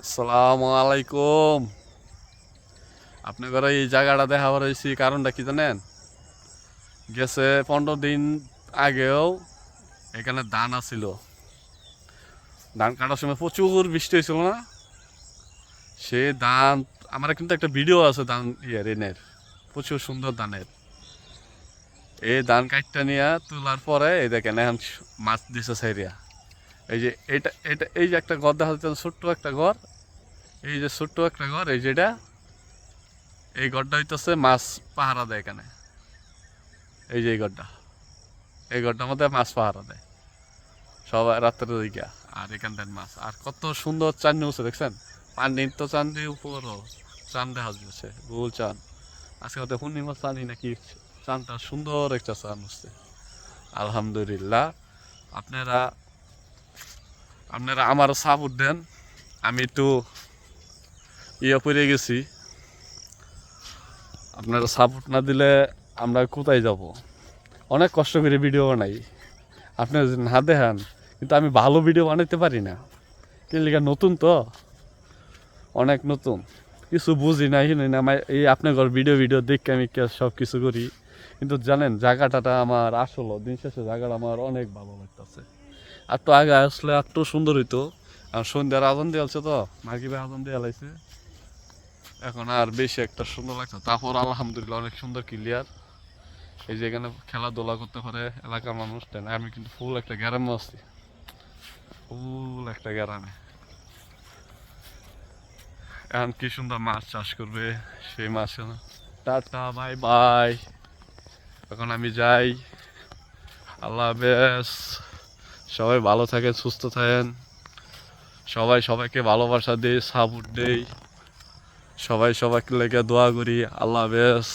আসসালামু আলাইকুম। আপনাদের এই জায়গাটা দেখা হয়েছি, কারণটা কি জানেন? গেছে 15 দিন আগেও এখানে ধান আছিল। ধান কাটার সময় প্রচুর বৃষ্টি হয়েছিল না? সে ধান আমার কিন্তু একটা ভিডিও আছে ধান রেনের, প্রচুর সুন্দর ধানের। এই ধান কাটটা নিয়ে তোলার পরে এই দেখেন এখন মাছ দিছে সাইরিয়া। এই যে এটা এটা এই যে একটা ঘর দেখা যাচ্ছে, ছোট্ট একটা ঘর। এই যে ছোট্ট একটা ঘর, এই যেটা এই ঘরটা হইতেছে মাছ পাহারা দেয় এখানে। এই যে এই ঘরটার মধ্যে মাছ পাহারা দেয় সবাই রাত্রের দিকে। আর এখানটার মাছ আর কত সুন্দর চাঁদনি উঠছে দেখছেন? পানির তো চাঁদের উপরও চাঁদ দেখা যাচ্ছে, গোল চাঁদ। আজকে হয়তো পূর্ণিমা চাঁদই নাকি, চাঁদটা সুন্দর একটা চাঁদ উঠছে। আলহামদুলিল্লাহ। আপনারা আপনারা আমার সাপোর্ট দেন। আমি একটু পড়ে গেছি, আপনারা সাপোর্ট না দিলে আমরা কোথায় যাব? অনেক কষ্ট করে ভিডিও বানাই, আপনারা যদি না দেখান কিন্তু আমি ভালো ভিডিও বানাইতে পারি না। কিন্তু নতুন তো, অনেক নতুন, কিছু বুঝি না শুনি না। এই আপনার ভিডিও ভিডিও দেখে আমি সব কিছু করি। কিন্তু জানেন জায়গাটা আমার আসলে দিন শেষে জায়গাটা আমার অনেক ভালো লাগতেছে। আর তো আগে আসলে আর তো সুন্দর হইতো। আর সন্ধ্যার আজান দিয়ে আছে তো, মাগরিবের আজান দিয়ে লাইছে, এখন আর বেশি একটা সুন্দর লাগছে। তারপর আলহামদুলিল্লাহ অনেক সুন্দর ক্লিয়ার। এই যে এখানে খেলাধুলা করতে পারে এলাকার মানুষ। আমি কিন্তু ফুল একটা গ্রামে আছি, ফুল একটা গ্রামে। এখন কি সুন্দর মাছ চাষ করবে, সেই মাছ। Tata, bye bye. এখন আমি যাই, আল্লাহ হাফেজ। সবাই ভালো থাকেন, সুস্থ থাকেন। সবাই সবাইকে ভালোবাসা দেই, সাপোর্ট দেই। সবাই সবাইকে লেগে দোয়া করি। আল্লাহ হাফেজ।